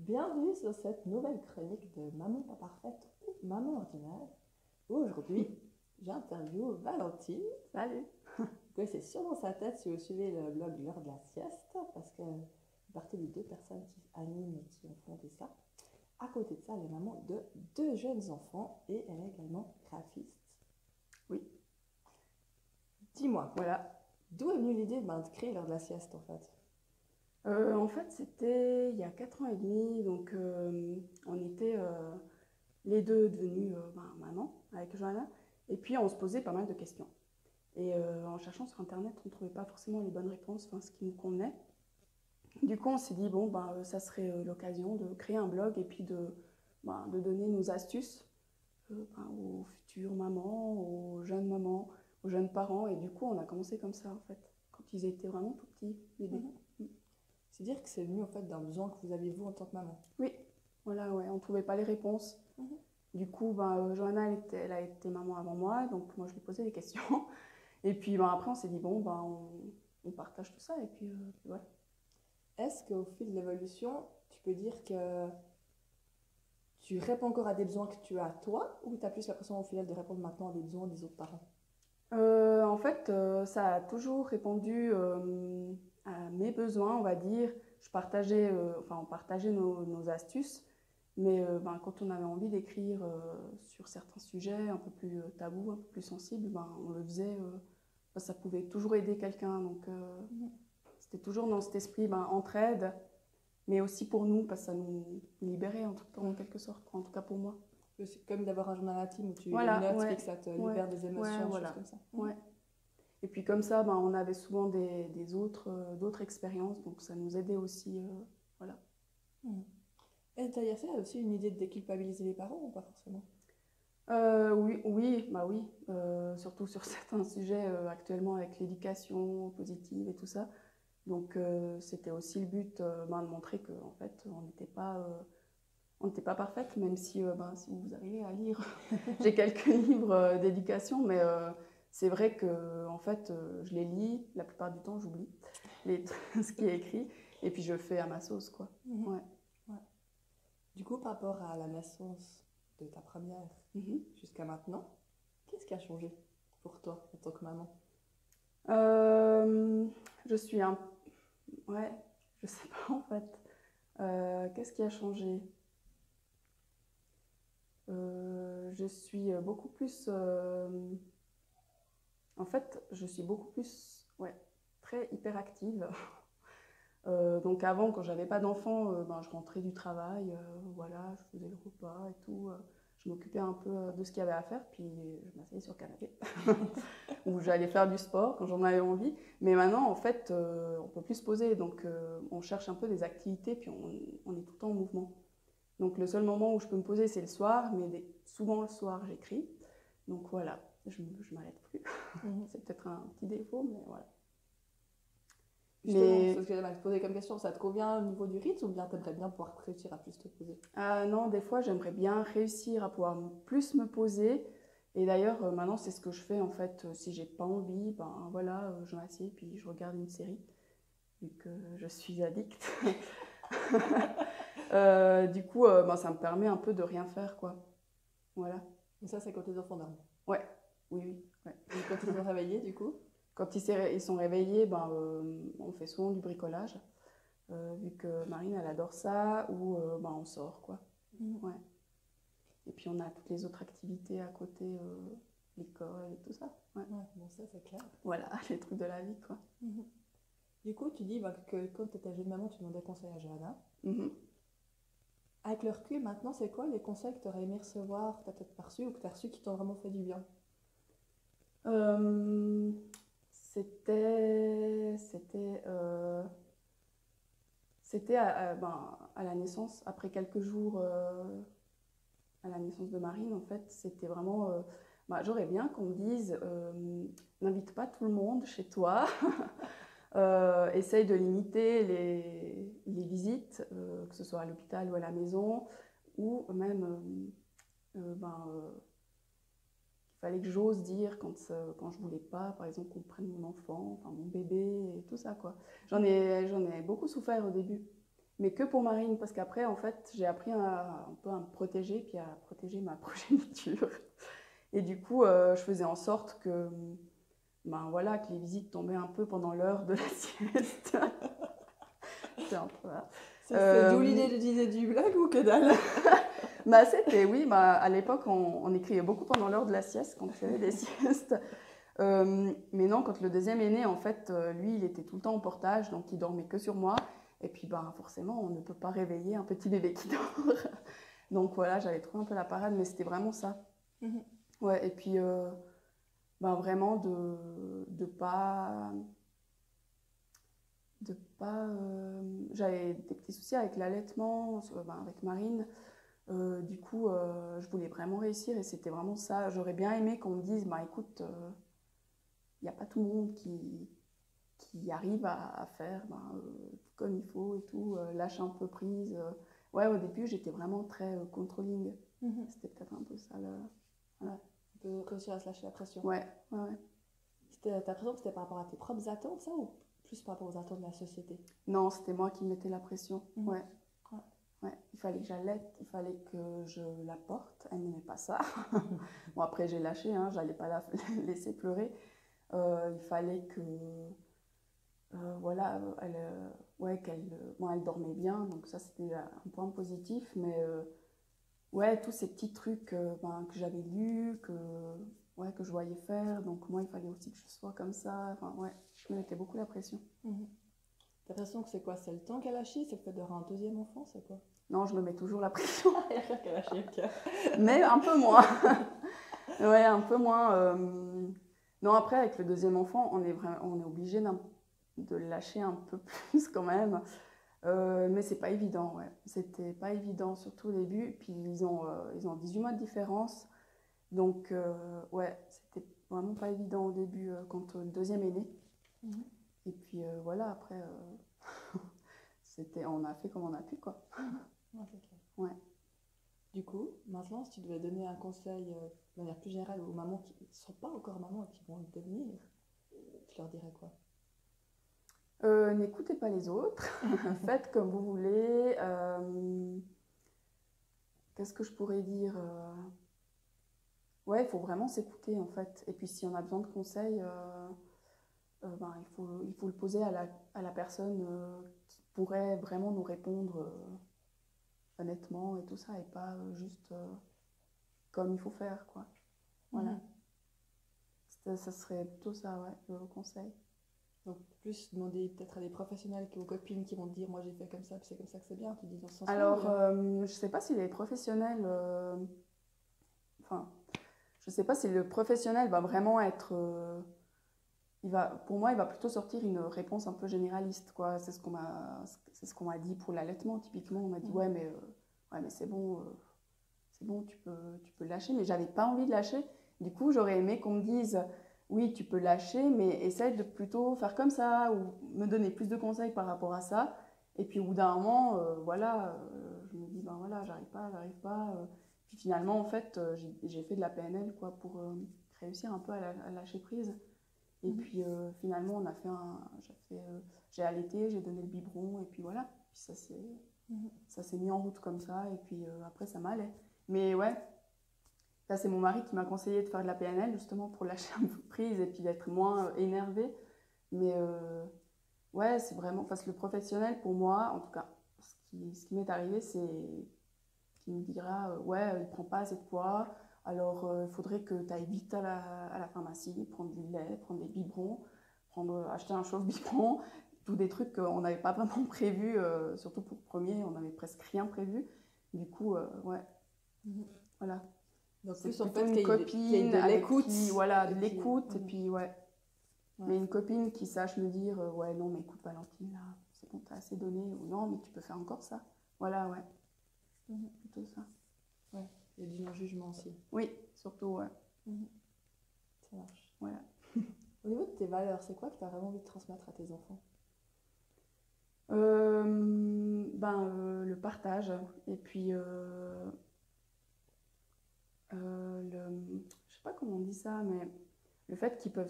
Bienvenue sur cette nouvelle chronique de Maman pas parfaite ou Maman ordinaire. Aujourd'hui, j'interviewe Valentine. Salut. Que c'est sûrement sa tête si vous suivez le blog L'heure de la sieste, parce que c'est partie des deux personnes qui animent et qui ont fondé ça. À côté de ça, elle est maman de 2 jeunes enfants et elle est également graphiste. Oui. Dis-moi, Voilà. d'où est venue l'idée de créer L'heure de la sieste en fait? En fait, c'était il y a 4 ans et demi, donc on était les deux devenus maman avec Johanna, et puis on se posait pas mal de questions. Et en cherchant sur Internet, on ne trouvait pas forcément les bonnes réponses, ce qui nous convenait. Du coup, on s'est dit, bon, ça serait l'occasion de créer un blog et puis de donner nos astuces aux futures mamans, aux jeunes mamans, aux jeunes parents. Et du coup, on a commencé comme ça, en fait, quand ils étaient vraiment tout petits, bébés. C'est dire que c'est venu en fait d'un besoin que vous aviez vous en tant que maman. Oui, voilà, ouais, on ne trouvait pas les réponses. Du coup, Johanna, elle a été maman avant moi, donc moi, je lui posais des questions. Et puis après, on s'est dit, bon, on partage tout ça, et puis voilà. Est-ce qu'au fil de l'évolution, tu peux dire que tu réponds encore à des besoins que tu as toi, ou tu as plus l'impression au final de répondre maintenant à des besoins des autres parents? En fait, ça a toujours répondu à mes besoins, on va dire. On partageait nos astuces, mais quand on avait envie d'écrire sur certains sujets un peu plus tabous, un peu plus sensibles, on le faisait. Ça pouvait toujours aider quelqu'un, donc c'était toujours dans cet esprit entraide, mais aussi pour nous, parce que ça nous libérait en quelque sorte, en tout cas pour moi. C'est comme d'avoir un journal intime où tu Voilà, notes ouais, et que ça te ouais, libère des émotions, des voilà. choses comme ça. Ouais. Et puis comme ça, on avait souvent d'autres expériences, donc ça nous aidait aussi. Voilà. Et d'ailleurs, ça, il y a aussi une idée de déculpabiliser les parents ou pas forcément? Oui. Surtout sur certains sujets actuellement avec l'éducation positive et tout ça. Donc c'était aussi le but de montrer qu'en fait, on n'était pas parfaite, même si, si vous arrivez à lire, j'ai quelques livres d'éducation, mais c'est vrai que en fait, je les lis, la plupart du temps, j'oublie ce qui est écrit, et puis je fais à ma sauce, quoi. Ouais. Ouais. Du coup, par rapport à la naissance de ta première jusqu'à maintenant, qu'est-ce qui a changé pour toi en tant que maman? Je suis un... Ouais, je sais pas en fait. Qu'est-ce qui a changé? Je suis beaucoup plus... En fait, je suis beaucoup plus... Ouais, très hyperactive. Donc avant, quand j'avais pas d'enfant, je rentrais du travail, voilà, je faisais le repas et tout. Je m'occupais un peu de ce qu'il y avait à faire, puis je m'asseyais sur le canapé. Ou j'allais faire du sport quand j'en avais envie. Mais maintenant, en fait, on peut plus se poser, donc on cherche un peu des activités, puis on est tout le temps en mouvement. Donc le seul moment où je peux me poser, c'est le soir, mais souvent le soir, j'écris. Donc voilà, je m'arrête plus. C'est peut-être un petit défaut, mais voilà. Justement, c'est ce que j'aimerais te poser comme question. Ça te convient au niveau du rythme ou bien t'aimerais bien pouvoir réussir à plus te poser? Non, des fois, j'aimerais bien réussir à pouvoir plus me poser. Et d'ailleurs, maintenant, c'est ce que je fais en fait. Si j'ai pas envie, voilà, je m'assieds puis je regarde une série, vu que je suis addict. Du coup, ça me permet un peu de rien faire, quoi. Voilà. Et ça, c'est quand les enfants dorment? Ouais, oui. Ouais. Et quand ils sont réveillés, du coup? Quand ils sont réveillés, on fait souvent du bricolage, vu que Marine, elle adore ça, ou on sort, quoi. Ouais. Et puis on a toutes les autres activités à côté, l'école et tout ça. Ouais. Bon, ça c'est clair. Voilà, les trucs de la vie, quoi. Du coup, tu dis que quand tu étais jeune maman, tu demandais conseil à Johanna. Avec le recul, maintenant, c'est quoi les conseils que tu aurais aimé recevoir, que tu as peut-être pas reçus ou que tu as reçus qui t'ont vraiment fait du bien? C'était à la naissance, après quelques jours à la naissance de Marine, en fait, c'était vraiment... j'aurais bien qu'on me dise, n'invite pas tout le monde chez toi, essaye de limiter les visites, que ce soit à l'hôpital ou à la maison, ou même... il fallait que j'ose dire quand je voulais pas, par exemple, qu'on prenne mon enfant, enfin mon bébé et tout ça, quoi. J'en ai beaucoup souffert au début. mais que pour Marine, parce qu'après, en fait, j'ai appris un peu à me protéger, puis à protéger ma progéniture. Et du coup, je faisais en sorte que, ben voilà, que les visites tombaient un peu pendant l'heure de la sieste. C'est un peu... C'est d'où l'idée d'utiliser du blog ou que dalle? Bah, c'était, oui, bah, à l'époque, on écrivait beaucoup pendant l'heure de la sieste, quand il y avait des siestes. Mais non, quand le deuxième est né, en fait, lui, il était tout le temps en portage, donc il dormait que sur moi. Et puis, ben, forcément, on ne peut pas réveiller un petit bébé qui dort. Donc voilà, j'avais trouvé un peu la parade, mais c'était vraiment ça. Ouais, et puis, ben, vraiment de pas... j'avais des petits soucis avec l'allaitement, ben, avec Marine. Du coup, je voulais vraiment réussir et c'était vraiment ça. J'aurais bien aimé qu'on me dise, bah écoute, il n'y a pas tout le monde qui arrive à faire comme il faut et tout, lâche un peu prise. Ouais, au début, j'étais vraiment très controlling. C'était peut-être un peu ça. Voilà. On peut réussir à se lâcher la pression. Ouais, ouais, ouais. T'as l'impression que c'était par rapport à tes propres attentes, ça, ou plus par rapport aux attentes de la société? Non, c'était moi qui mettais la pression. Ouais. Ouais. Ouais. Il fallait que j'allaite, il fallait que je la porte. Elle n'aimait pas ça. Bon, après, j'ai lâché, hein, j'allais pas la laisser pleurer. Il fallait que voilà, ouais, elle dormait bien, donc ça c'était un point positif, mais ouais, tous ces petits trucs ben, que j'avais lus, ouais, que je voyais faire, donc moi il fallait aussi que je sois comme ça, enfin ouais, je me mettais beaucoup la pression. T'as l'impression que c'est quoi? C'est le temps qu'elle a chié? C'est le fait d'avoir un deuxième enfant? C'est quoi? Non, je me mets toujours la pression. Il y a rien qu'elle a chié, ok. Mais un peu moins. Ouais, un peu moins. Non, après, avec le deuxième enfant, on est obligé de lâcher un peu plus quand même. Mais c'est pas évident, ouais. C'était pas évident, surtout au début. Puis ils ont 18 mois de différence. Donc, ouais, c'était vraiment pas évident au début quand le deuxième est né. Et puis voilà, après, on a fait comme on a pu, quoi. Ouais, c'est clair. Ouais. Du coup, maintenant, si tu devais donner un conseil de manière plus générale aux mamans qui ne sont pas encore mamans et qui vont le devenir, tu leur dirais quoi? N'écoutez pas les autres, faites comme vous voulez. Qu'est-ce que je pourrais dire? Ouais, il faut vraiment s'écouter en fait. Et puis si on a besoin de conseils, ben, il faut le poser à la personne qui pourrait vraiment nous répondre honnêtement et tout ça, et pas juste comme il faut faire, quoi. Voilà. Ça serait plutôt ça, ouais, le conseil. Donc plus demander peut-être à des professionnels aux copines qui vont te dire moi j'ai fait comme ça, puis c'est comme ça que c'est bien, tu dis dans ce sens-là. Alors, je sais pas si les professionnels, enfin, je sais pas si le professionnel va vraiment être, pour moi, il va plutôt sortir une réponse un peu généraliste, quoi. C'est ce qu'on m'a dit pour l'allaitement, typiquement. On m'a dit ouais, mais c'est bon, tu peux lâcher, mais j'avais pas envie de lâcher. Du coup, j'aurais aimé qu'on me dise oui, tu peux lâcher, mais essaye de plutôt faire comme ça, ou me donner plus de conseils par rapport à ça. Et puis au bout d'un moment, voilà, je me dis ben voilà, j'arrive pas. Puis finalement, en fait, j'ai fait de la PNL, quoi, pour réussir un peu à lâcher prise. Et puis finalement, j'ai allaité, j'ai donné le biberon, et puis voilà. Puis ça s'est mis en route comme ça, et puis après ça m'allait. Mais ouais, là c'est mon mari qui m'a conseillé de faire de la PNL justement pour lâcher un peu prise et puis d'être moins énervée. Mais ouais, c'est vraiment, parce que le professionnel pour moi, en tout cas, ce qui m'est arrivé, c'est qu'il me dira ouais, il prend pas assez de poids. Alors, il faudrait que tu ailles vite à la pharmacie, prendre du lait, prendre des biberons, acheter un chauffe-biberon, tous des trucs qu'on n'avait pas vraiment prévus, surtout pour le premier, on n'avait presque rien prévu. Du coup, ouais, voilà. Donc c'est plus en plutôt fait une copine de l'écoute. voilà, de l'écoute, et puis ouais. Ouais. Mais une copine qui sache me dire ouais, non, mais écoute, Valentine, là, c'est bon, t'as assez donné, ou non, mais tu peux faire encore ça. Voilà, ouais. Plutôt ça. Ouais. Et du non-jugement aussi. Oui, surtout, ouais. Ça marche. Voilà. Au niveau de tes valeurs, c'est quoi que tu as vraiment envie de transmettre à tes enfants? Le partage, et puis je sais pas comment on dit ça, mais le fait qu'ils peuvent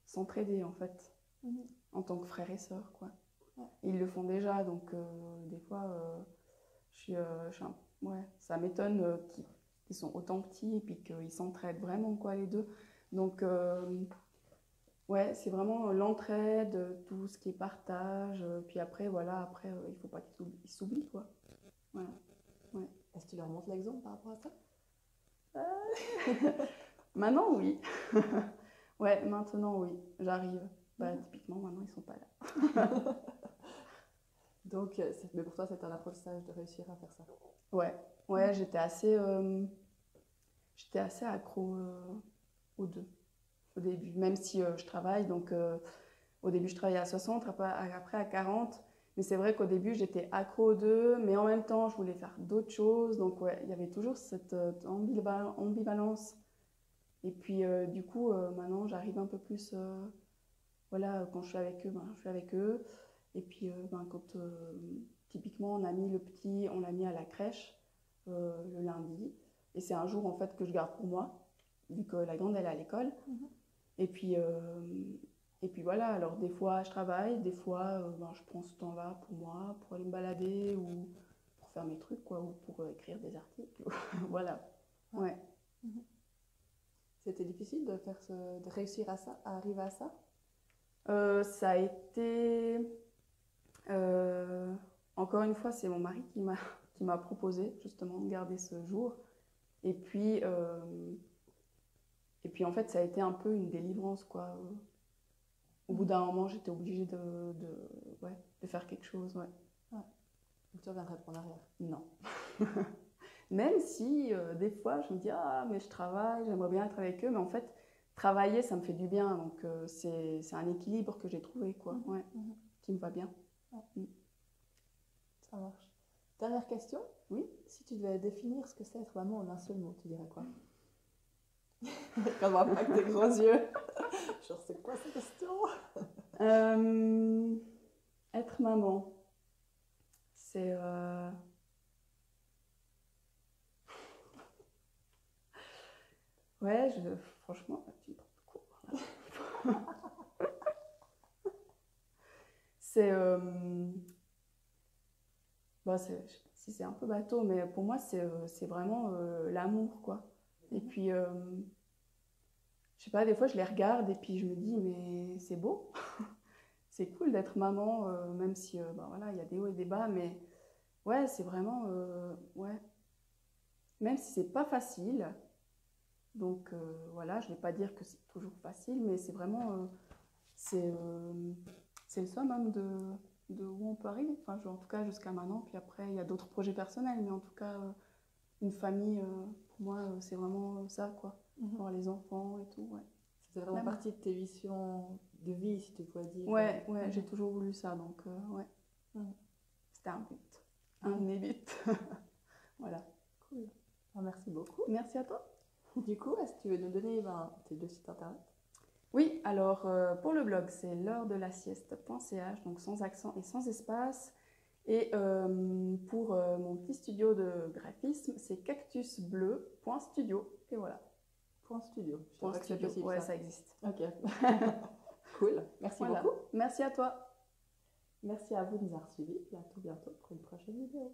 s'entraider en fait. en tant que frère et sœur, quoi. Ouais. Ils le font déjà, donc des fois, ouais, ça m'étonne qu'ils sont autant petits et puis qu'ils s'entraident vraiment, quoi, les deux. Donc, ouais, c'est vraiment l'entraide, tout ce qui est partage. Puis après, voilà, il faut pas qu'ils s'oublient, quoi. Voilà. Ouais. Est-ce que tu leur montres l'exemple par rapport à ça? Maintenant, oui. Ouais, maintenant, oui, j'arrive. Bah, typiquement, maintenant, ils sont pas là. Donc, mais pour toi, c'est un apprentissage de réussir à faire ça. Ouais, j'étais assez accro aux deux au début, même si je travaille. Donc, au début, je travaillais à 60, après à 40. Mais c'est vrai qu'au début, j'étais accro aux deux, mais en même temps, je voulais faire d'autres choses. Donc, ouais, il y avait toujours cette ambivalence. Et puis, du coup, maintenant, j'arrive un peu plus. Voilà, quand je suis avec eux, ben, je suis avec eux. Et puis, ben, quand typiquement, on l'a mis à la crèche le lundi. Et c'est un jour, en fait, que je garde pour moi, vu que la grande, elle est à l'école. Et puis, voilà, alors des fois, je travaille, des fois, ben, je prends ce temps-là pour moi, pour aller me balader ou pour faire mes trucs, quoi, ou pour écrire des articles. Voilà, ouais. C'était difficile de réussir à ça, à arriver à ça? Ça a été... encore une fois, c'est mon mari qui m'a proposé justement de garder ce jour. Et puis en fait, ça a été un peu une délivrance, quoi. Au bout d'un moment, j'étais obligée de faire quelque chose, ouais. Donc tu reviendrais pas en arrière? Non. Même si des fois, je me dis, ah, mais je travaille, j'aimerais bien être avec eux, mais en fait, travailler, ça me fait du bien. Donc, c'est un équilibre que j'ai trouvé, quoi, ouais, qui me va bien. Ouais. Ça marche. Dernière question. Oui. Si tu devais définir ce que c'est être maman en un seul mot, tu dirais quoi? Regarde-moi pas avec tes gros yeux. Genre, c'est quoi cette question? Être maman, c'est... Ouais, franchement, tu me prends de court, là. C'est... Bon, je sais pas si c'est un peu bateau, mais pour moi, c'est vraiment l'amour, quoi. Et puis, je sais pas, des fois, je les regarde et puis je me dis, mais c'est beau. C'est cool d'être maman, même si, ben voilà, il y a des hauts et des bas, mais ouais, c'est vraiment... ouais. Même si c'est pas facile, donc voilà, je vais pas dire que c'est toujours facile, mais c'est vraiment... c'est le summum de où on peut arriver. Enfin, en tout cas, jusqu'à maintenant. Puis après, il y a d'autres projets personnels, mais en tout cas, une famille, pour moi, c'est vraiment ça, quoi. Voir les enfants et tout, ouais. C'était vraiment partie de tes visions de vie, si tu pourrais dire. Ouais, j'ai toujours voulu ça, donc ouais. C'était un but, un de mes buts. Voilà. Cool. Alors, merci beaucoup. Merci à toi. Du coup, est-ce que tu veux nous donner tes deux sites internet? Oui, alors pour le blog, c'est l'heure-de-la-sieste.ch, donc sans accent et sans espace. Et pour mon petit studio de graphisme, c'est cactusbleu.studio. Et voilà. .studio. Point studio. Possible, ouais, ça. ça existe. Ok. Cool. Merci beaucoup. Merci à toi. Merci à vous de nous avoir suivis. Et à tout bientôt pour une prochaine vidéo.